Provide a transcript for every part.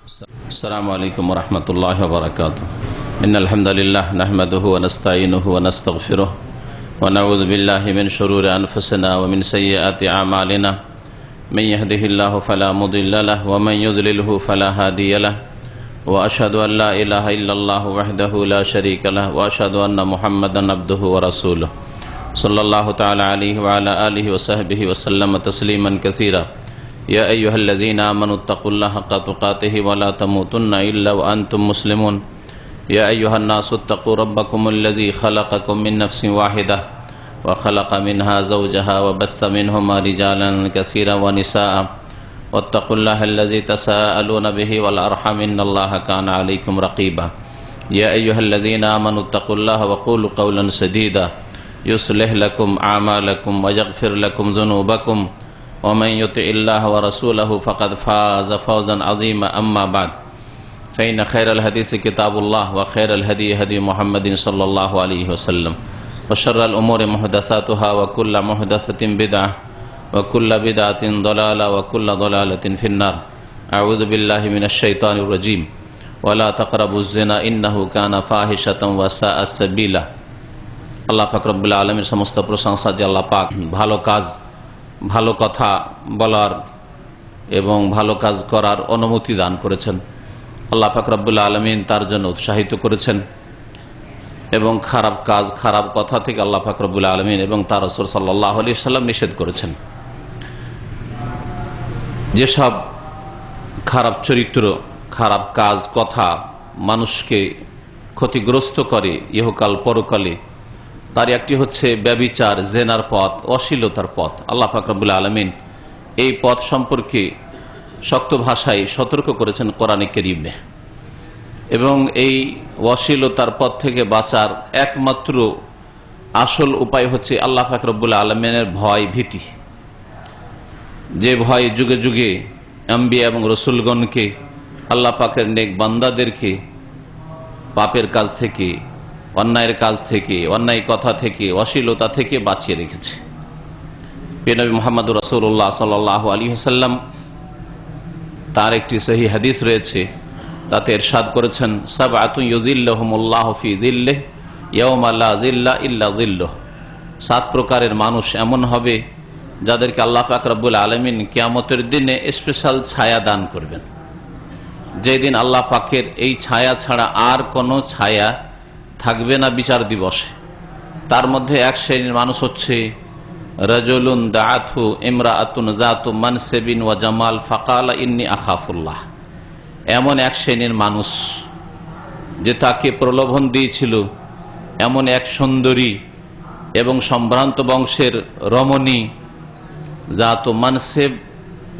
السلام عليكم ورحمة الله وبركاته. إن الحمد لله نحمده ونستعينه ونستغفره ونعوذ بالله من شرور أنفسنا ومن سيئات أعمالنا. من يهده الله فلا مضل له ومن يضلله فلا هادي له وأشهد أن لا إله إلا الله وحده لا شريك له وأشهد أن محمدا عبده ورسوله صلى الله تعالى عليه وعلى آله وصحبه وسلم تسليما كثيرا. يا أيها الذين آمنوا اتقوا الله حق تقاته ولا تموتن إلا وأنتم مسلمون. يا أيها الناس اتقوا ربكم الذي خلقكم من نفس واحدة وخلق منها زوجها وبث منهما رجالا كثيرا ونساء واتقوا الله الذي تساءلون به والأرحم إن الله كان عليكم رقيبا. يا أيها الذين آمنوا اتقوا الله وقولوا قولا سديدا يصلح لكم أعمالكم ويغفر لكم ذنوبكم ومن يطع الله ورسوله فقد فاز فوزا عظيما. أما بعد فإن خير الحديث كتاب الله وخير الهدي هدي محمد صلى الله عليه وسلم وشر الأمور محدثاتها وكل محدثة بدعة وكل بدعة ضلالة وكل ضلالة في النار. أعوذ بالله من الشيطان الرجيم. ولا تقربوا الزنا إنه كان فاحشة وساء سبيلا. আল্লাহ পাক রব্বুল আলামিনের সমস্ত প্রশংসা যে আল্লাহ পাক ভালো কাজ, ভালো কথা বলার এবং ভালো কাজ করার অনুমতি দান করেছেন। আল্লাহ পাক রব্বুল আলামিন তার জন্য উৎসাহিত করেছেন এবং খারাপ কাজ, খারাপ কথা থেকে আল্লাহ পাক রব্বুল আলামিন এবং তার রাসূল সাল্লাল্লাহু আলাইহি সাল্লাম নিষেধ করেছেন। যেসব খারাপ চরিত্র, খারাপ কাজ, কথা মানুষকে ক্ষতিগ্রস্ত করে ইহকাল পরকালে, তার একটি হচ্ছে ব্যভিচার, জেনার পথ, অশ্লীলতার পথ। আল্লাহ পাক রব্বুল আলামিন এই পথ সম্পর্কে শক্ত ভাষায় সতর্ক করেছেন কোরআনে কারীমে, এবং এই অশ্লীলতার পথ থেকে বাঁচার একমাত্র আসল উপায় হচ্ছে আল্লাহ পাক রব্বুল আলামিনের ভয়, ভীতি। যে ভয় যুগে যুগে আম্বিয়া এবং রসুলগণকে, আল্লাহ পাকের নেক বান্দাদেরকে পাপের কাজ থেকে, অন্যায়ের কাজ থেকে, অন্যায় কথা থেকে, অশ্লীলতা থেকে বাঁচিয়ে রেখেছে। প্রিয় নবী মুহাম্মদুর রাসূলুল্লাহ সাল্লাল্লাহু আলাইহি ওয়াসাল্লাম তার একটি সহিহ হাদিস রয়েছে, তাতে ইরশাদ করেছেন, সাবআতুন ইউযিল্লুহুমুল্লাহু ফি যিল্লিহি ইয়াওমা লা যিল্লা ইল্লা যিল্লুহ। 7 প্রকারের মানুষ এমন হবে যাদেরকে আল্লাহ পাক রব্বুল আলামিন কিয়ামতের দিনে স্পেশাল ছায়া দান করবেন, যেদিন আল্লাহ পাকের এই ছায়া ছাড়া আর কোনো ছায়া থাকবে না বিচার দিবসে। তার মধ্যে এক শ্রেণীর মানুষ হচ্ছে রাজুলুন দাআতহু ইমরাআতুন যাতু মানসিবিন ওয়া জামাল ফাকালা ইন্নী আখাফুল্লাহ। এমন এক শ্রেণীর মানুষ যে তাকে প্রলোভন দিয়েছিল এমন এক সুন্দরী এবং সম্ভ্রান্ত বংশের রমণী, যাতু মানসিব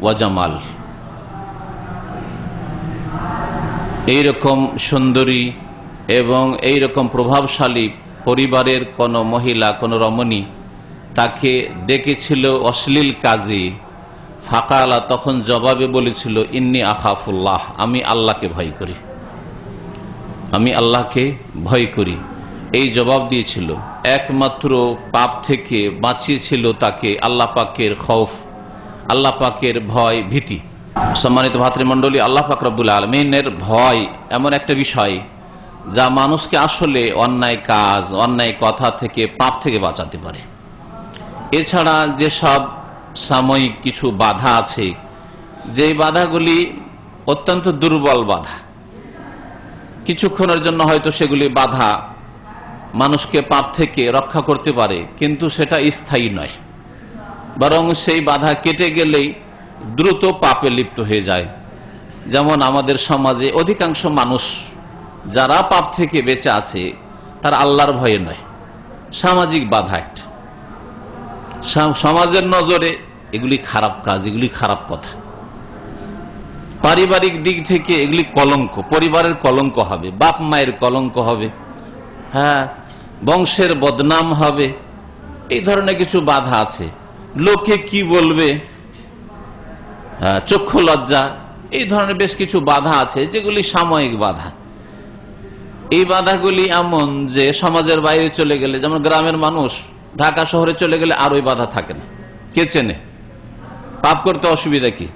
ওয়া জামাল। এইরকম সুন্দরী এবং এইরকম প্রভাবশালী পরিবারের কোনো মহিলা, কোনো রমণী তাকে ডেকেছিল অশ্লীল কাজে। ফাকালা, তখন জবাবে বলেছিল, ইন্নী আখাফুল্লাহ, আমি আল্লাহকে ভয় করি, আমি আল্লাহকে ভয় করি। এই জবাব দিয়েছিল। একমাত্র পাপ থেকে বাঁচিয়েছিল তাকে আল্লাহ পাকের খৌফ, আল্লাহ পাকের ভয়, ভীতি। সম্মানিত ভাতৃমণ্ডলী, আল্লাহ পাক রব্বুল আলামিনের ভয় এমন একটা বিষয় যা মানুষকে আসলে অন্যায় কাজ, অন্যায় কথা থেকে, পাপ থেকে বাঁচাতে পারে। এছাড়া যেসব সাময়িক কিছু বাধা আছে, যে বাধাগুলি অত্যন্ত দুর্বল বাধা, কিছুক্ষণের জন্য হয়তো সেগুলি বাধা মানুষকে পাপ থেকে রক্ষা করতে পারে, কিন্তু সেটা স্থায়ী নয়, বরং সেই বাধা কেটে গেলেই দ্রুত পাপে লিপ্ত হয়ে যায়। যেমন আমাদের সমাজে অধিকাংশ মানুষ যারা পাপ থেকে বেঁচে আছে তারা আল্লাহর ভয়ে নয়, সামাজিক বাধা একটা। সমাজের নজরে এগুলি খারাপ কাজ, এগুলি খারাপ কথা। পারিবারিক দিক থেকে এগুলি কলঙ্ক, পরিবারের কলঙ্ক হবে, বাপ মায়ের কলঙ্ক হবে, হ্যাঁ, বংশের বদনাম হবে। এই ধরনের কিছু বাধা আছে। লোকে কি বলবে, হ্যাঁ, চক্ষু লজ্জা, এই ধরনের বেশ কিছু বাধা আছে যেগুলি সাময়িক বাধা। এই বাধাগুলি এমন যে সমাজের বাইরে চলে গেলে, যেমন গ্রামের মানুষ ঢাকা শহরে চলে গেলে আর ওই বাধা থাকে না, কে চেনে, পাপ করতে অসুবিধা কি?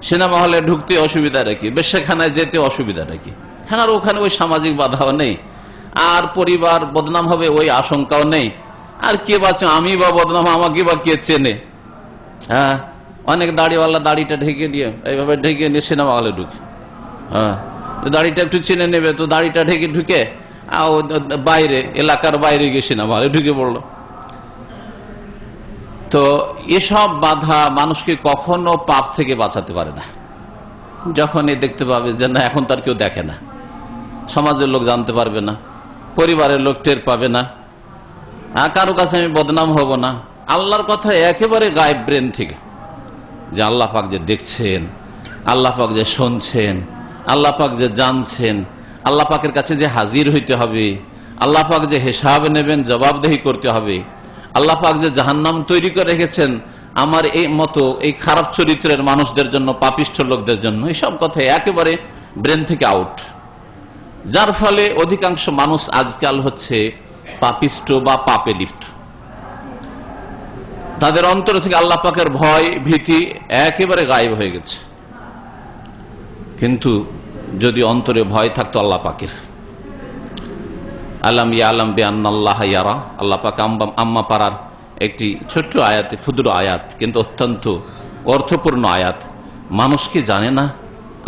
সিনেমা হলে ঢুকতে অসুবিধা নাকি, বেশ্যাখানায় যেতে অসুবিধা নাকি? আর ওখানে ওই সামাজিক বাধাও নেই, আর পরিবার বদনাম হবে ওই আশঙ্কাও নেই। আর কে বাঁচে, আমি বা বদনাম, আমাকে বা কে চেনে? হ্যাঁ, অনেক দাড়িওয়ালা দাড়িটা ঢেকে দিয়ে এইভাবে ঢেকে নিয়ে সিনেমা হলে ঢুকে। হ্যাঁ, দাড়িটা একটু চিনে নেবে তো দাড়িটা ঢেকে ঢুকে বাইরে, এলাকার বাইরে গিয়ে সিনেমা হলে ঢুকে পড়লো। তো এসব বাধা মানুষকে কখনো পাপ থেকে বাঁচাতে পারে না। যখনই দেখতে পাবে যে না, এখন তার কেউ দেখে না, সমাজের লোক জানতে পারবে না, পরিবারের লোক টের পাবে না, কারো কাছে আমি বদনাম হব না, আল্লাহর কথা একেবারে গায়েব ব্রেন থেকে, যে আল্লাহ পাক যে দেখছেন, আল্লাহ পাক যে শুনছেন, আল্লাহ পাক যে জানছেন, আল্লাহ পাকের কাছে যে হাজির হইতে হবে, আল্লাহ পাক যে হিসাব নেবেন, জবাবদেহি করতে হবে, আল্লাহ পাক যে জাহান্নাম তৈরি করে রেখেছেন আমার এই মতো এই খারাপ চরিত্রের মানুষদের জন্য, পাপিষ্ঠ লোকদের জন্য, এইসব কথা একেবারে ব্রেন থেকে আউট। যার ফলে অধিকাংশ মানুষ আজকাল হচ্ছে পাপিষ্ঠ বা পাপে লিপ্ত। তাদের অন্তর থেকে আল্লাহ পাকের ভয় ভীতি একেবারে গায়েব হয়ে গেছে। কিন্তু যদি অন্তরে ভয় থাকতো আল্লাহ পাকের, আলাম ইয়ালাম বিআন্নাল্লাহ ইয়ারা, আল্লাহ পাক আম্মা পারার একটি ছোট্ট আয়াত, ক্ষুদ্র আয়াত কিন্তু অত্যন্ত অর্থপূর্ণ আয়াত। মানুষ কি জানে না?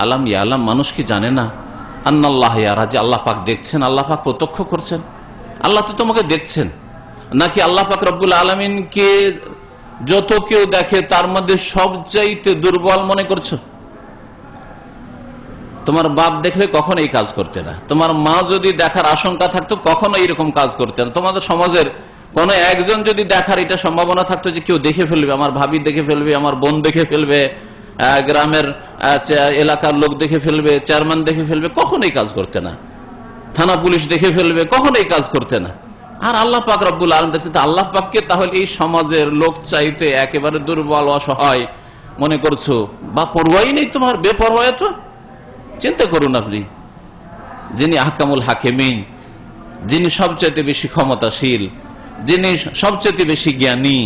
আলাম ইয়ালাম, মানুষ কি জানে না আন্নাল্লাহ ইয়ারা, যে আল্লাহ পাক দেখছেন, আল্লাহ পাক প্রত্যক্ষ করছেন। আল্লাহ তো তোমাকে দেখছেন। নাকি আল্লাহ পাক রব্বুল আলামিনকে যত কেউ দেখে তার মধ্যে সবচাইতে দুর্বল মনে করছো? তোমার বাপ দেখলে কখনো এই কাজ করতে না, তোমার মা যদি দেখার আশঙ্কা থাকতো কখনো এইরকম কাজ করতে না, তোমাদের সমাজের কোনো একজন যদি দেখার এটা সম্ভাবনা থাকতো যে কেউ দেখে ফেলবে, আমার ভাবি দেখে ফেলবে, আমার বোন দেখে ফেলবে, গ্রামের এলাকার লোক দেখে ফেলবে, চেয়ারম্যান দেখে ফেলবে, কখনো এই কাজ করতে না, থানা পুলিশ দেখে ফেলবে, কখনো এই কাজ করতে না। আর আল্লাহ পাক রব্বুল আলামিন দেখছে, আল্লাহ পাককে তাহলে এই সমাজের লোক চাইতে একেবারে দুর্বল অসহায় মনে করছো, বা পরোয়াই নেই তোমার, বেপরোয়া তো। চিন্তা করুন আপনি, যিনি আহকামুল হাকিমিন, যিনি সবচেয়ে বেশি ক্ষমতাশীল, যিনি সবচেয়ে বেশি জ্ঞানী,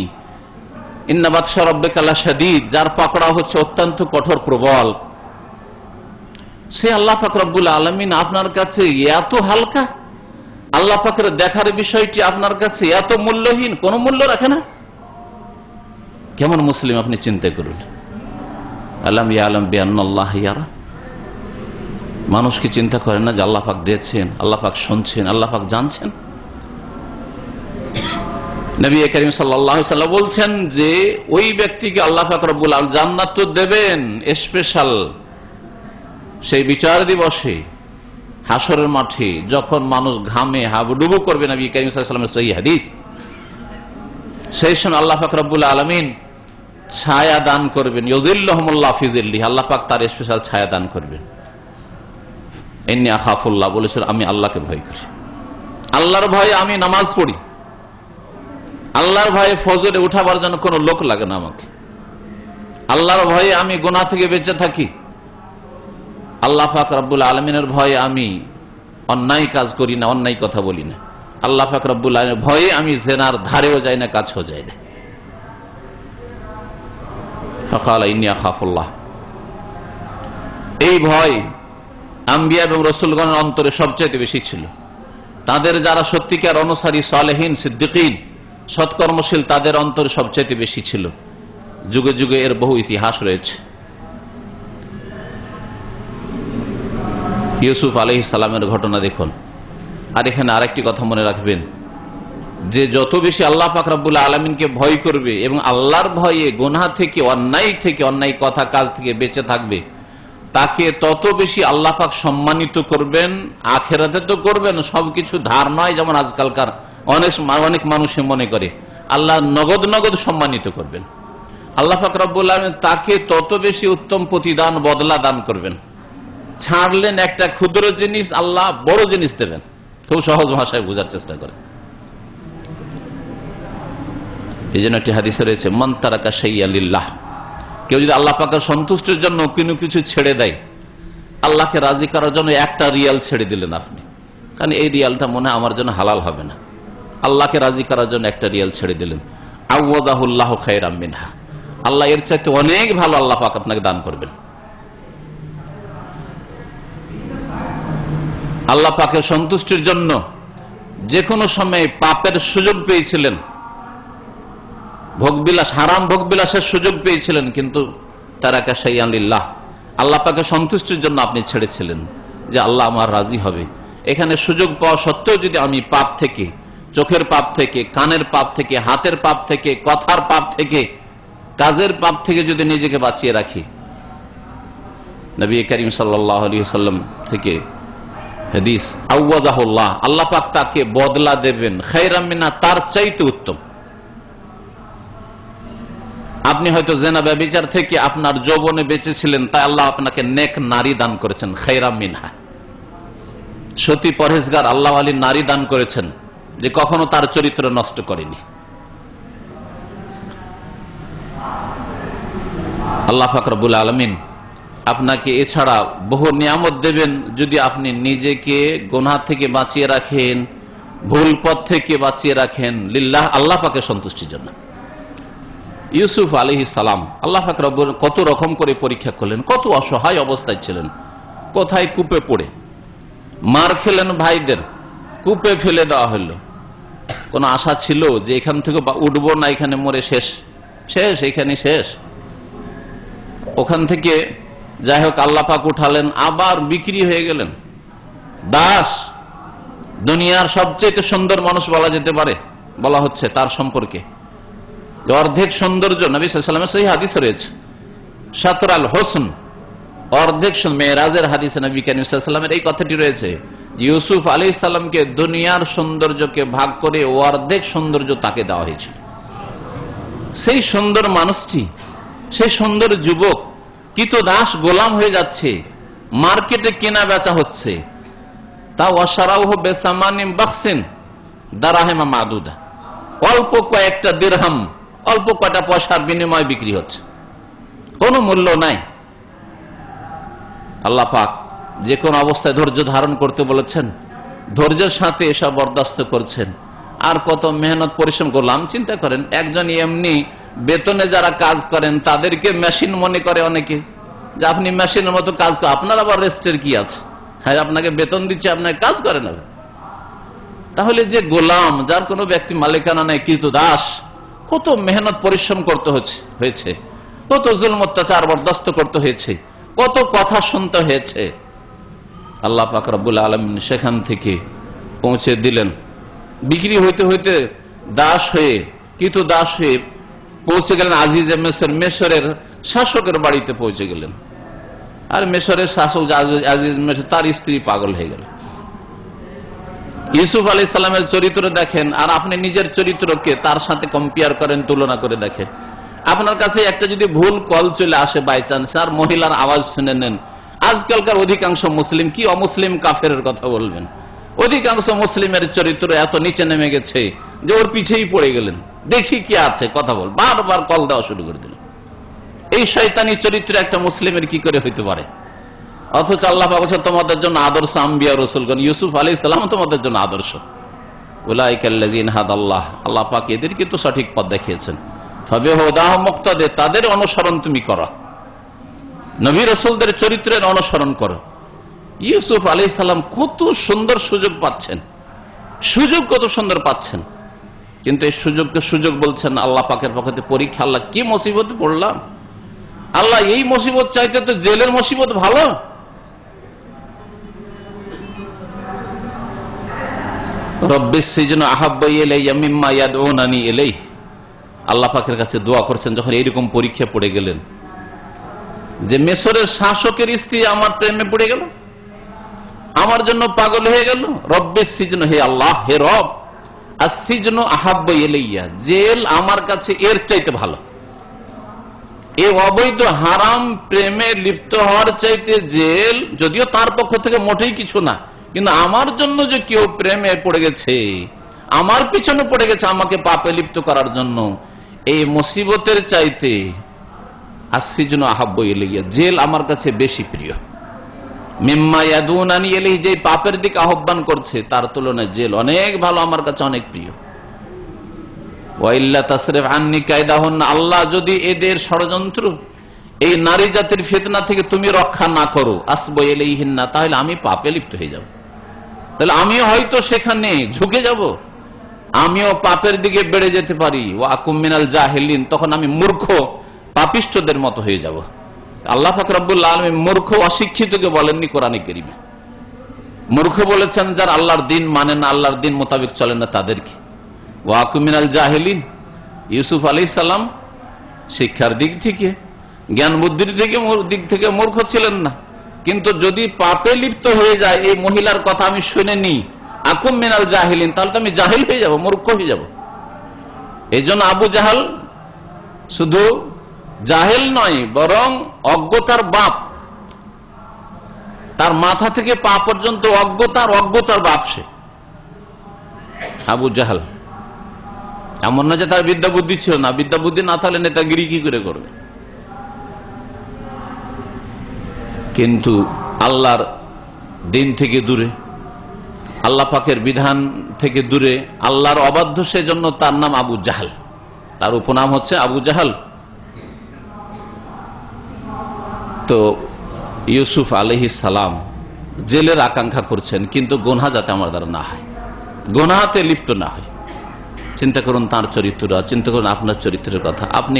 ইন্না বাতশা রাব্বিকা লাশাদীদ, যার পাকড়া হচ্ছে অত্যন্ত কঠোর প্রবল, সে আল্লাহ পাক রব্বুল আলামিন আপনার কাছে এত হালকা, আল্লাহ পাকের দেখার বিষয়টি আপনার কাছে এত মূল্যহীন, কোন মূল্য রাখে না। কেমন মুসলিম আপনি চিন্তা করুন। আলাম ইয়ালাম বিআন্নাল্লাহ ইয়ারা, মানুষ কি চিন্তা করেন না যে আল্লাহ পাক দেখছেন, আল্লাহ পাক শুনছেন, আল্লাহ পাক জানছেন? নবী করিম সাল্লাল্লাহু আলাইহি ওয়াসাল্লাম বলছেন যে ওই ব্যক্তিকে আল্লাহ পাক রব্বুল আলামিন জান্নাত তো দেবেন স্পেশাল সেই বিচার দিবসে, হাসরের মাঠে, যখন মানুষ ঘামে হাবুডুবু করবে, নবী করিম সাল্লাল্লাহু আলাইহি ওয়াসাল্লামের সহিহ হাদিস, সেই সময় আল্লাহ পাক রব্বুল আলামিন ছায়া দান করবেন, ইউযিল্লুহুমুল্লাহু ফি যিল্লিহি, আল্লাহ পাক তার স্পেশাল ছায়া দান করবেন। ইন্নী আখাফুল্লাহ বলেছিল, আমি আল্লাহকে ভয় করি, আল্লাহর ভয়ে আমি নামাজ পড়ি, আল্লাহর ভয়ে ফজরে উঠাবার জন্য কোনো লোক লাগে না আমাকে, আল্লাহর ভয়ে আমি গুনাহ থেকে বেঁচে থাকি, আল্লাহ পাক রব্বুল আলামিনের ভয়ে আমি অন্যায় কাজ করি না, অন্যায় কথা বলি না, আল্লাহ পাক রব্বুল আলামিনের ভয়ে আমি জিনার ধারেও যাই না, কাছেও যাই না। ফাকালা ইন্নী আখাফুল্লাহ, এই ভয় আম্বিয়া এবং রাসূলগণের অন্তরে সবচেয়ে বেশি ছিল। তাদের যারা সত্যিকার অনুসারী, সালেহিন, সিদ্দিকিন, সৎকর্মশীল, তাদের অন্তরে সবচেয়ে বেশি ছিল। যুগে যুগে এর বহু ইতিহাস রয়েছে। ইউসুফ আলাইহিস সালামের ঘটনা দেখুন। আর এখানে আরেকটি কথা মনে রাখবেন, যে যত বেশি আল্লাহ পাক রব্বুল আলামিনকে ভয় করবে এবং আল্লাহর ভয়ে গুনাহ থেকে, অন্যায় কথা কাজ থেকে বেঁচে থাকবে, তাকে তত বেশি আল্লাহ পাক সম্মানিত করবেন, আখিরাতে তো করবেন, সবকিছু ধার নয় যেমন আজকালকার অনেক মানুষে মনে করে, আল্লাহ নগদ নগদ সম্মানিত করবেন। আল্লাহ পাক রব্বুল আলামিন তাকে তত বেশি উত্তম প্রতিদান, বদলা দান করবেন। ছাড়লেন একটা ক্ষুদ্র জিনিস, আল্লাহ বড় জিনিস দেবেন। খুব সহজ ভাষায় বোঝার চেষ্টা করেন। এই জন্য একটি হাদিসে রয়েছে, মান তারাকা শাইআ লিল্লাহ, কেউ যদি আল্লাহ পাকের সন্তুষ্টির জন্য কোনো কিছু ছেড়ে দেয়, আল্লাহকে রাজি করার জন্য একটা রিয়াল ছেড়ে দিলেন আপনি, কারণ এই রিয়ালটা মনে হয় আমার জন্য হালাল হবে না, আল্লাহকে রাজি করার জন্য একটা রিয়াল ছেড়ে দিলেন, আওয়াদাহুল্লাহু খায়রাম মিনহা, আল্লাহ এর চাইতে অনেক ভালো আল্লাহ পাক আপনাকে দান করবেন। আল্লাহ পাকের সন্তুষ্টির জন্য যে কোনো সময় পাপের সুযোগ পেয়েছিলেন, ভোগবিলাস, হারাম ভোগবিলাসের সুযোগ পেয়েছিলেন, কিন্তু তারাকা শাইআন লিল্লাহ, আল্লাহ পাকের সন্তুষ্টির জন্য আপনি ছেড়েছিলেন যে আল্লাহ আমার রাজি হবে। এখানে সুযোগ পাওয়া সত্ত্বেও যদি আমি পাপ থেকে, চোখের পাপ থেকে, কানের পাপ থেকে, হাতের পাপ থেকে, কথার পাপ থেকে, কাজের পাপ থেকে যদি নিজেকে বাঁচিয়ে রাখি, নবী করিম সাল্লাল্লাহু আলাইহি ওয়াসাল্লাম থেকে হাদিস, আউয়াজাহুল্লাহ, আল্লাহ পাক তাকে বদলা দেবেন খায়রাম মিনা, তার চাইতে উত্তম। আপনি হয়তো জেনা ব্যভিচার থেকে আপনার যৌবনে বেঁচেছিলেন, তাই আল্লাহ আপনাকে নেক নারী দান করেছেন, খায়রাম মিনহা। সতী পরহেজগার আল্লাহ আলী নারী দান করেছেন, যে কখনো তার চরিত্র নষ্ট করেনি। আল্লাহ পাক রব্বুল আলামিন আপনাকে এছাড়া বহু নিয়ামত দেবেন যদি আপনি নিজেকে গুনাহ থেকে বাঁচিয়ে রাখেন, ভুল পথ থেকে বাঁচিয়ে রাখেন লিল্লাহ, আল্লাহ পাকের সন্তুষ্টির জন্য। ইউসুফ আলাইহিস সালাম আল্লাহ পাক রব্বুল কত রকম করে পরীক্ষা করলেন, কত অসহায় অবস্থায় ছিলেন, কোথায় কূপে পড়ে মার খেলেন, ভাইদের কূপে ফেলে দেওয়া হলো। কোন আশা ছিল যে এখান থেকে উঠবো না, এখানে মরে শেষ, এখানে শেষ। ওখান থেকে যাই হোক আল্লাহ পাক উঠালেন, আবার বিক্রি হয়ে গেলেন, দাস। দুনিয়ার সবচেয়ে সুন্দর মানুষ বলা যেতে পারে, বলা হচ্ছে তার সম্পর্কে অর্ধেক সৌন্দর্য। নবী সাল্লাল্লাহু আলাইহি ওয়াসাল্লামের সেই হাদিস রয়েছে, শাতরাল হোসন, অর্ধেক। মেরাজের হাদিসে নবী করিম সাল্লাল্লাহু আলাইহি ওয়াসাল্লামের এই কথাটি রয়েছে, ইউসুফ আলাইহিস সালামকে দুনিয়ার সৌন্দর্যকে ভাগ করে অর্ধেক সৌন্দর্য তাকে দেওয়া হয়েছিল। সেই সুন্দর মানুষটি, সেই সুন্দর যুবক কৃতদাস গোলাম হয়ে যাচ্ছে, মার্কেটে কেনা বেচা হচ্ছে, তা ওয়াশারাউহু বিসামানিন বাখসিন দারাহিমা মাদুদা, অল্প কয়েকটা দিরহাম, অল্প কয়টা পয়সার বিনিময়ে বিক্রি হচ্ছে, কোনো মূল্য নাই। আল্লাহ পাক যে কোনো অবস্থায় ধৈর্য ধারণ করতে বলেছেন, ধৈর্যের সাথে এসব বরদাস্ত করছেন। আর কত মেহনত পরিশ্রম করলাম। চিন্তা করেন, একজন এমনি বেতনে যারা কাজ করেন তাদেরকে মেশিন মনে করে অনেকে, যে আপনি মেশিনের মতো কাজ করেন, আপনার আবার রেস্টের কি আছে? হ্যাঁ, আপনাকে বেতন দিচ্ছে, আপনাকে কাজ করে না। তাহলে যে গোলাম, যার কোনো ব্যক্তি মালিকানা নেই, কৃতদাস, কত মেহনত পরিশ্রম করতে হয়েছে, কত জুলম অত্যাচার বরদাস্ত করতে হয়েছে, কত কথা শুনতে হয়েছে। আল্লাহ পাক রব্বুল আলামিন সেখান থেকে পৌঁছে দিলেন, বিক্রি হইতে হইতে দাস হয়ে, কৃতদাস হয়ে পৌঁছে গেলেন আজিজে মিসর, মিশরের শাসকের বাড়িতে পৌঁছে গেলেন। আর মিশরের শাসক আজিজ মিসর, তার স্ত্রী পাগল হয়ে গেল। ইউসুফ আলাইহিস সালামের চরিত্র দেখেন, আর আপনি নিজের চরিত্রকে তার সাথে কম্পেয়ার করেন, তুলনা করে দেখেন। আপনার কাছে একটা যদি ভুল কল চলে আসে বাই চান্স, আর মহিলার আওয়াজ শুনে নেন, আজকালকার অধিকাংশ মুসলিম কি অমুসলিম কাফেরের কথা বলবেন, অধিকাংশ মুসলিমের চরিত্র এত নিচে নেমে গেছে যে ওর পিছেই পড়ে গেলেন, দেখি কি আছে, কথা বল, বারবার কল দেওয়া শুরু করে দিলেন। এই শয়তানি চরিত্র একটা মুসলিমের কি করে হইতে পারে? অথচ আল্লাহ পাক বলেছেন তোমাদের জন্য আদর্শ আম্বিয়া রাসূলগণ, ইউসুফ আলাইহিস সালাম তোমাদের জন্য আদর্শ। উলাইকাল্লাযিনা হাদাল্লাহ, আল্লাহ পাক এদেরকে তো সঠিক পথ দেখিয়েছেন। ফাবিহুদাহুম মুক্তাদি, তাদের অনুসরণ তুমি করো, নবী রাসূলদের চরিত্রের অনুসরণ করো। ইউসুফ আলাইহিস সালাম কত সুন্দর সুযোগ পাচ্ছেন, সুযোগ কত সুন্দর পাচ্ছেন, কিন্তু এই সুযোগকে সুযোগ বলছেন আল্লাহ পাকের পক্ষে পরীক্ষা। আল্লাহ কি মুসিবতে পড়লাম, আল্লাহ এই মুসিবত চাইতে তো জেলের মুসিবত ভালো। রব্বিস সিজনু আহাব্বু ইলাইয়া মিম্মা ইয়াদউনানি ইলাইহি, আল্লাহ পাকের কাছে দোয়া করছেন যখন এইরকম পরীক্ষা পড়ে গেলেন, যে মিশরের শাসকের স্ত্রী আমার প্রেমে পড়ে গেল, আমার জন্য পাগল হয়ে গেল। রব্বিস সিজনু, হে আল্লাহ, হে রব, আসিজনু আহাব্বু ইলাইয়া, জেল আমার কাছে এর চাইতে ভালো। এই অবৈধ হারাম প্রেমে লিপ্ত হওয়ার চাইতে জেল, যদিও তার পক্ষ থেকে মোটেই কিছু না, কিন্তু আমার জন্য যে কেউ প্রেমে পড়ে গেছে, আমার পিছনে পড়ে গেছে আমাকে পাপে লিপ্ত করার জন্য, এই মুসিবতের চাইতে আসিজনু আহাব্বু ইলাইয়া, জেল আমার কাছে বেশি প্রিয়। মিম্মা ইয়াদুনানি ইলাইহি, যে পাপের দিকে আহ্বান করছে তার তুলনায় জেল অনেক ভালো, আমার কাছে অনেক প্রিয়। ওয়াইল্লা তাসরিফ আন্নি কায়দাহুন্না, আল্লাহ যদি এদের ষড়যন্ত্র, এই নারী জাতির ফিতনা থেকে তুমি রক্ষা না করো, আসবু ইলাইহিন্না, তাহলে আমি পাপে লিপ্ত হয়ে যাব। তাহলে আমিও হয়তো সেখানে ঝুঁকে যাব, আমিও পাপের দিকে বেড়ে যেতে পারি। ওয়াকুম মিনাল জাহিলিন, তখন আমি মূর্খ পাপিষ্ঠদের মতো হয়ে যাব। আল্লাহ পাক রব্বুল আলামিন মূর্খ অশিক্ষিতকে বলেননি কোরআনে কারীমে, মূর্খ বলেছেন যারা আল্লাহর দিন মানে না, আল্লাহর দিন মোতাবেক চলে না তাদেরকে। ওয়াকুম মিনাল জাহিলিন, ইউসুফ আলাইহিস সালাম শিক্ষার দিক থেকে, জ্ঞান বুদ্ধির দিক থেকে মূর্খ ছিলেন না, কিন্তু যদি পাপে লিপ্ত হয়ে যায় এই মহিলার কথা আমি শুনে নি, আকুম মিনাল জাহিলিন, তাহলে তো আমি জাহিল হয়ে যাব, মূর্খ হয়ে যাব। এই জন্য আবু জাহাল শুধু জাহেল নয়, বরং অজ্ঞতার বাপ। তার মাথা থেকে পা পর্যন্ত অজ্ঞতার বাপ সে আবু জাহাল। এমন না যে তার বিদ্যা বুদ্ধি ছিল না, বিদ্যা বুদ্ধি না থাকলে নেতাগিরি কি করে করবে। কিন্তু আল্লাহর দিন থেকে দূরে, আল্লাহ পাকের বিধান থেকে দূরে, আল্লাহর অবাধ্য, সেজন্য তার নাম আবু জাহাল, তার উপনাম হচ্ছে আবু জাহাল। তো ইউসুফ আলাইহিস সালাম জেলের আকাঙ্ক্ষা করছেন, কিন্তু গুনাহ যাতে আমার দ্বারা না হয়, গুনাহতে লিপ্ত না হয়। চিন্তা করুন তার চরিত্র, চিন্তা করুন আপনার চরিত্রের কথা, আপনি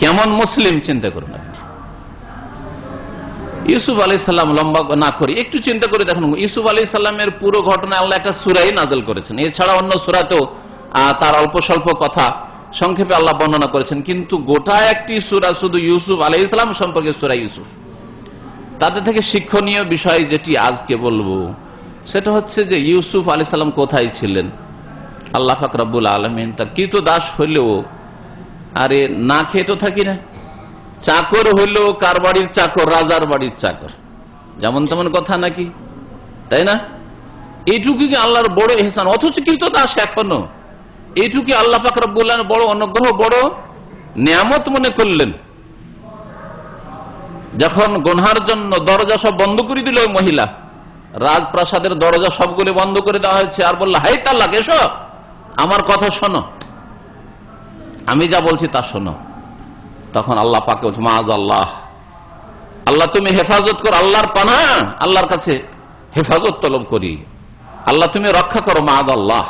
কেমন মুসলিম চিন্তা করুন। আপনি ইউসুফ আলাইহিস সালাম লম্বা না করে একটু চিন্তা করে দেখুন, ইউসুফ আলাইহিস সালামের পুরো ঘটনা আল্লাহ একটা সূরাই নাযিল করেছেন, এছাড়া অন্য সূরাতেও তার অল্প স্বল্প কথা সংক্ষেপে আল্লাহ বর্ণনা করেছেন, কিন্তু গোটা একটি সূরা শুধু ইউসুফ আলাইহিস সালাম সম্পর্কে, সূরা ইউসুফ। তাদের থেকে শিক্ষণীয় বিষয় যেটি আজকে বলবো সেটা হচ্ছে যে ইউসুফ আলাইহিস সালাম কোথায় ছিলেন। আল্লাহ পাক রব্বুল আলামিন তার কৃতদাস হইলেও, আরে না খেয়ে তো থাকি না, চাকর হইলেও কার বাড়ির চাকর, রাজার বাড়ির চাকর, যেমন তেমন কথা নাকি, তাই না? এইটুকু কি আল্লাহর বড় ইহসান? অথচ কৃতদাস এখনো, এইটুকু আল্লাহ পাক রব্বুল আলামিন বড় অনুগ্রহ, বড় নিয়ামত মনে করলেন। যখন গুনহার জন্য দরজা সব বন্ধ করে দিল ওই মহিলা, রাজপ্রাসাদের দরজা সবগুলি বন্ধ করে দেওয়া হয়েছে, আর বলল হাই তালাক, এসো আমার কথা শোনো, আমি যা বলছি তা শোনো। তখন আল্লাহ পাকে বলছে মাআযাল্লাহ, আল্লাহ তুমি হেফাজত করো, আল্লাহর পানা, আল্লাহর কাছে হেফাজত তলব করি, আল্লাহ তুমি রক্ষা করো। মাআযাল্লাহ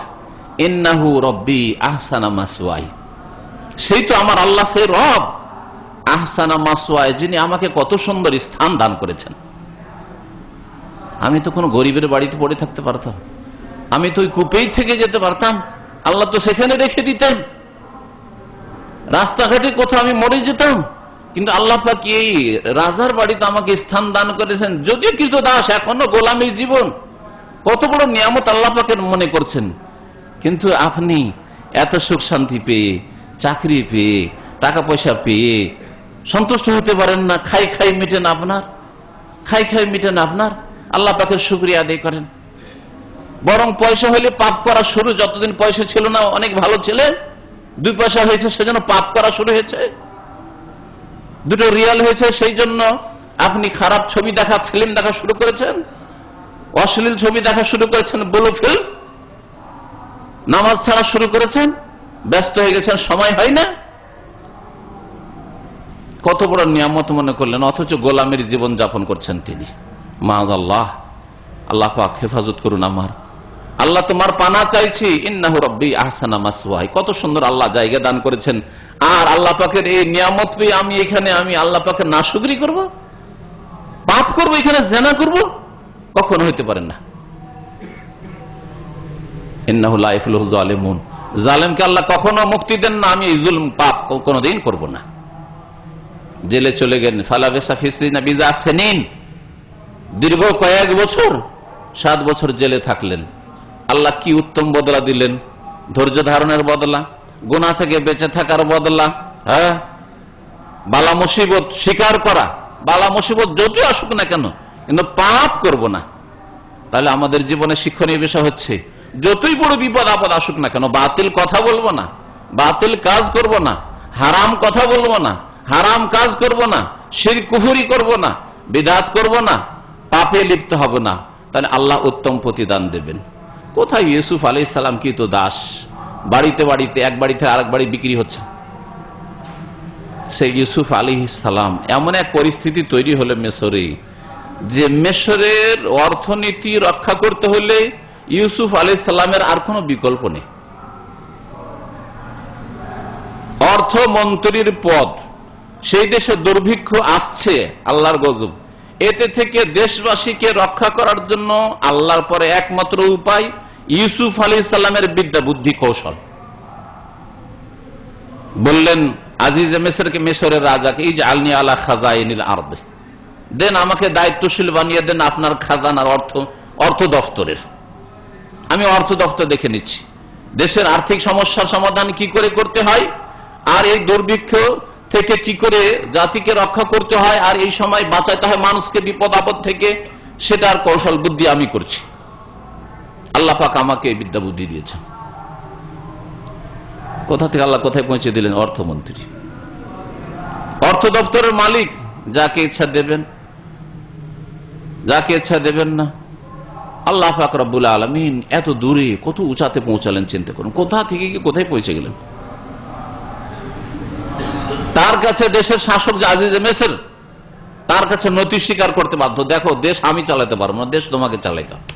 ইন্নাহু রব্বি আহসানা মাসওয়াই, সেই তো আমার আল্লাহ, সেই রব আহসানা মাসওয়াই, যিনি আমাকে কত সুন্দর স্থান দান করেছেন। আমি তো কোনো গরিবের বাড়িতে পড়ে থাকতে পারতাম, আমি তো ওই কূপেই থেকে যেতে পারতাম, আল্লাহ তো সেখানে রেখে দিতেন, রাস্তাঘাটে কোথাও আমি মরে যেতাম, কিন্তু আল্লাহ পাক এই রাজার বাড়িতে আমাকে স্থান দান করেছেন। যদিও কৃতদাস, এখনো গোলামীর জীবন, কত বড় নিয়ামত আল্লাহ পাকের মনে করছেন। কিন্তু আপনি এত সুখ শান্তি পেয়ে, চাকরি পেয়ে, টাকা পয়সা পেয়ে সন্তুষ্ট হতে পারেন না, খাই খাই মিটেন আপনার, খাই খাই মিটেন আপনার, আল্লাহ পাকের শুকরিয়া আদায় করেন। বরং পয়সা হইলে পাপ করা শুরু, যতদিন পয়সা ছিল না অনেক ভালো ছিলেন, 2 পয়সা হয়েছে সেজন্য পাপ করা শুরু হয়েছে, 2 রিয়াল হয়েছে সেই জন্য আপনি খারাপ ছবি দেখা, ফিল্ম দেখা শুরু করেছেন, অশ্লীল ছবি দেখা শুরু করেছেন, ব্লু ফিল্ম, নামাজ ছাড়া শুরু করেছেন, ব্যস্ত হয়ে গেছেন, সময় হয় না। কত বড় নিয়ামত মনে করলেন, অথচ গোলামের জীবন যাপন করছেন তিনি। মাআযাল্লাহ, আল্লাহ পাক হেফাজত করুন আমার, আল্লাহ তোমার পানা চাইছি, ইন্নাহু রব্বি আহসানা মাসওয়াই, কত সুন্দর আল্লাহ জায়গা দান করেছেন। আর আল্লাহ পাকের এই নিয়ামত পেয়ে আমি এখানে, আমি আল্লাহ পাকের নাশুকরি করব, পাপ করব, এখানে জিনা করব, কখনো হইতে পারে না। ইন্নাহু লা ইফলিহু যালিমুন, জালেমকে আল্লাহ কখনো মুক্তি দেন না, আমি এই জুলম পাপ কোনোদিন করব না। জেলে চলে গেলেন, ফালাবিসা ফি সিজনি বিযা সিনিন, দীর্ঘ কয়েক বছর, 7 বছর জেলে থাকলেন। আল্লাহ কি উত্তম বদলা দিলেন, ধৈর্য ধারণের বদলা, গুনাহ থেকে বেঁচে থাকার বদলা, হ্যাঁ, বালা মুসিবত স্বীকার করা, বালা মুসিবত যতই আসুক না কেন কিন্তু পাপ করব না। তাহলে আমাদের জীবনে শিক্ষণীয় বিষয় হচ্ছে, যতই বড় বিপদ আপদ আসুক না কেন, বাতিল কথা বলবো না, বাতিল কাজ করব না, হারাম কথা বলবো না, হারাম কাজ করব না, শিরক কুফরি করব না, বিদআত করব না, পাপে লিপ্ত হব না, তাহলে আল্লাহ উত্তম প্রতিদান দেবেন। কোথায় ইউসুফ আলাইহিস সালাম কি তো দাস, বাড়িতে বাড়িতে, এক বাড়ি থেকে আরেক বাড়ি বিক্রি হচ্ছে। সেই ইউসুফ আলাইহিস সালাম এমন এক পরিস্থিতি তৈরি হলো মিশরে, যে মিশরের অর্থনীতি রক্ষা করতে হলে ইউসুফ আলাইহিস সালামের আর কোনো বিকল্প নেই। অর্থমন্ত্রীর পদ, সেই দেশে দুর্ভিক্ষ আসছে, আল্লাহর গজব, এতে থেকে দেশবাসীকে রক্ষা করার জন্য আল্লাহর পরে একমাত্র উপায় ইউসুফ আলাইহিস সালামের বিদ্যা, বুদ্ধি, কৌশল। বললেন আজিজে মিসরকে, মিশরের রাজাকে, ইজআলনি আলা খাজাইনিল আরদ, দেন আমাকে দায়িত্বশীল বানিয়ে দেন আপনার খাজানার অর্থ দফতরের। আমি অর্থ দফতর দেখে নিচ্ছি দেশের আর্থিক সমস্যার সমাধান কি করে করতে হয়, আর এই দুর্ভিক্ষ থেকে কি করে জাতিকে রক্ষা করতে হয়, আর এই সময় বাঁচাতে হয় মানুষকে বিপদ আপদ থেকে, সেটার কৌশল বুদ্ধি আমি করছি। আল্লাহ পাক আমাকে এই বিদ্যা বুদ্ধি দিয়েছেন। কোথা থেকে আল্লাহ কোথায় পৌঁছে দিলেন? অর্থমন্ত্রী, অর্থ দপ্তরের মালিক, যাকে ইচ্ছা দেবেন, যাকে ইচ্ছা দেবেন না। আল্লাহ পাক রব্বুল আলামিন এত দূরে, কত উঁচাতে পৌঁছালেন, চিন্তা করুন, কোথা থেকে কি কোথায় পৌঁছে গেলেন। তার কাছে দেশের শাসক যে আজিজে মিসর, তার কাছে নথি স্বীকার করতে বাধ্য, দেখো দেশ আমি চালাতে পারবো না, দেশ তোমাকে চালাইতে হবে,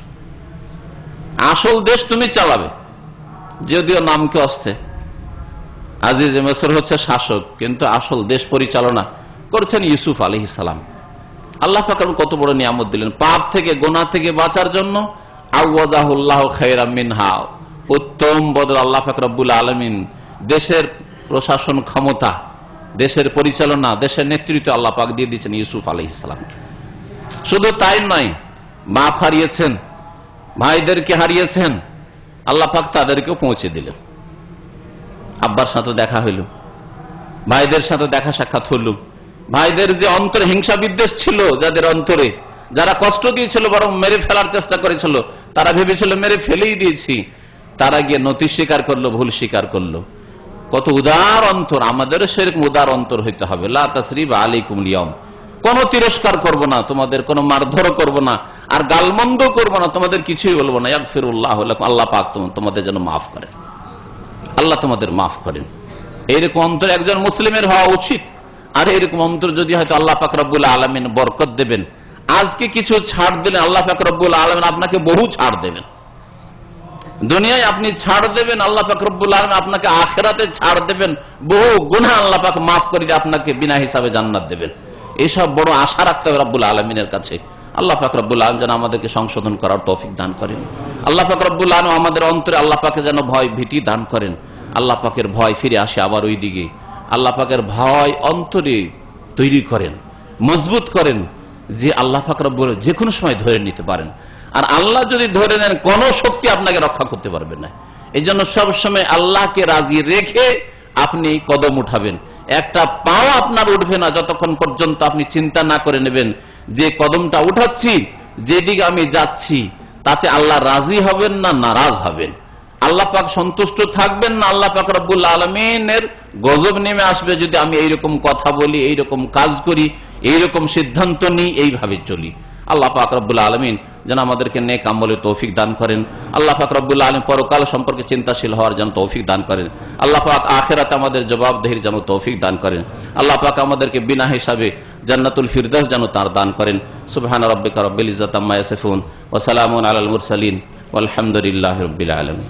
আসল দেশ তুমি চালাবে। যদিও নামকে অস্তে আজিজে মিসর হচ্ছে শাসক, কিন্তু আসল দেশ পরিচালনা করছেন ইউসুফ আলাইহিস সালাম। আল্লাহ পাক কত বড় নিয়ামত দিলেন। পাপ থেকে, গোনা থেকে বাঁচার জন্য আওয়াদাহুল্লাহ খায়রাম মিনহা, উত্তম বদল আল্লাহ পাক রব্বুল আলামিন দেশের প্রশাসন ক্ষমতা, দেশের পরিচালনা, দেশের নেতৃত্ব আল্লাহ পাক দিয়ে দিয়েছেন ইউসুফ আলাইহিস সালামকে। শুধু তাই নয়, বাপ হারিয়েছেন, ভাইদেরকে হারিয়েছেন, আল্লাহ পাক তাদেরকেও পৌঁছে দিলেন। আব্বার সাথে দেখা হইল, ভাইদের সাথে দেখা সাক্ষাৎ হইল। ভাইদের যে অন্তরে হিংসা বিদ্বেষ ছিল, যাদের অন্তরে, যারা কষ্ট দিয়েছিল, বরং মেরে ফেলার চেষ্টা করেছিল, তারা ভেবেছিল মেরে ফেলেই দিয়েছি, তারা গিয়ে নতি স্বীকার করলো, ভুল স্বীকার করলো। কত উদার অন্তর! আমাদেরও সেরকম উদার অন্তর হইতে হবে। লা তাসরিবা আলাইকুম লিয়াউম, কোনো তিরস্কার করব না তোমাদের, কোনো মারধর করব না, আর গালমন্দ করব না, তোমাদের কিছুই বলবো না। ইয়াগফিরুল্লাহু লাকুম, আল্লাহ পাক তোমাদের যেন মাফ করেন, আল্লাহ তোমাদের মাফ করেন। এইরকম অন্তর একজন মুসলিমের হওয়া উচিত। আর এরকম অন্তর যদি হয়তো আল্লাহ পাক রব্বুল আলামিন বরকত দেবেন। আজকে কিছু ছাড় দিলেন, আল্লাহ পাক রব্বুল আলামিন আপনাকে বহু ছাড় দেবেন। দুনিয়ায় আপনি ছাড় দেবেন, আল্লাহ পাক রব্বুল আলামিন আপনাকে আখিরাতে ছাড় দেবেন। বহু গুনাহ আল্লাহ পাক মাফ করে দিয়ে আপনাকে বিনা হিসাবে জান্নাত দেবেন। এইসব বড় আশা রাখতে হবে রব্বুল আলামিনের কাছে। আল্লাহ পাক রব্বুল আলামিন যেন আমাদেরকে সংশোধন করার তৌফিক দান করেন। আল্লাহ পাক রব্বুল আলামিন আমাদের অন্তরে আল্লাহ পাকে যেন ভয় ভীতি দান করেন। আল্লাহ পাকের ভয় ফিরে আসে আবার ওই দিকে। আল্লাহ পাকের ভয় অন্তরে তৈরি করেন, মজবুত করেন, যে আল্লাহ পাক রব্বুল যে কোনো সময় ধরে নিতে পারেন। আর আল্লাহ যদি ধরে নেন, কোন শক্তি আপনাকে রক্ষা করতে পারবে না। এই জন্য সবসময় আল্লাহকে রাজি রেখে আপনি কদম উঠাবেন। একটা পাও আপনার উঠবে না যতক্ষণ পর্যন্ত আপনি চিন্তা না করে নেবেন যে কদমটা উঠাচ্ছি, যেদিকে আমি যাচ্ছি তাতে আল্লাহ রাজি হবেন না নারাজ হবেন, আল্লাহ পাক সন্তুষ্ট থাকবেন না, আল্লাহ পাক রব্বুল আলামিনের গজব নেমে আসবে যদি আমি এইরকম কথা বলি, এইরকম কাজ করি, এইরকম সিদ্ধান্ত নিই, এইভাবে চলি। আল্লাহ পাক রব্বুল আলামিন যেন আমাদেরকে নেক আমলের তৌফিক দান করেন। আল্লাহ পাক রব্বুল আলামিন পরকাল সম্পর্কে চিন্তাশীল হওয়ার যেন তৌফিক দান করেন। আল্লাহ পাক আখিরাতে আমাদের জবাবদেহির যেন তৌফিক দান করেন। আল্লাহ পাক আমাদেরকে বিনা হিসাবে জান্নাতুল ফিরদাউস যেন তার দান করেন। সুবহান রাব্বিকা রাব্বিল ইজ্জাতি আম্মা ইয়াসিফুন ওয়া সালামুন আলাল মুরসালিন ওয়ালহামদুলিল্লাহি রাব্বিল আলামিন।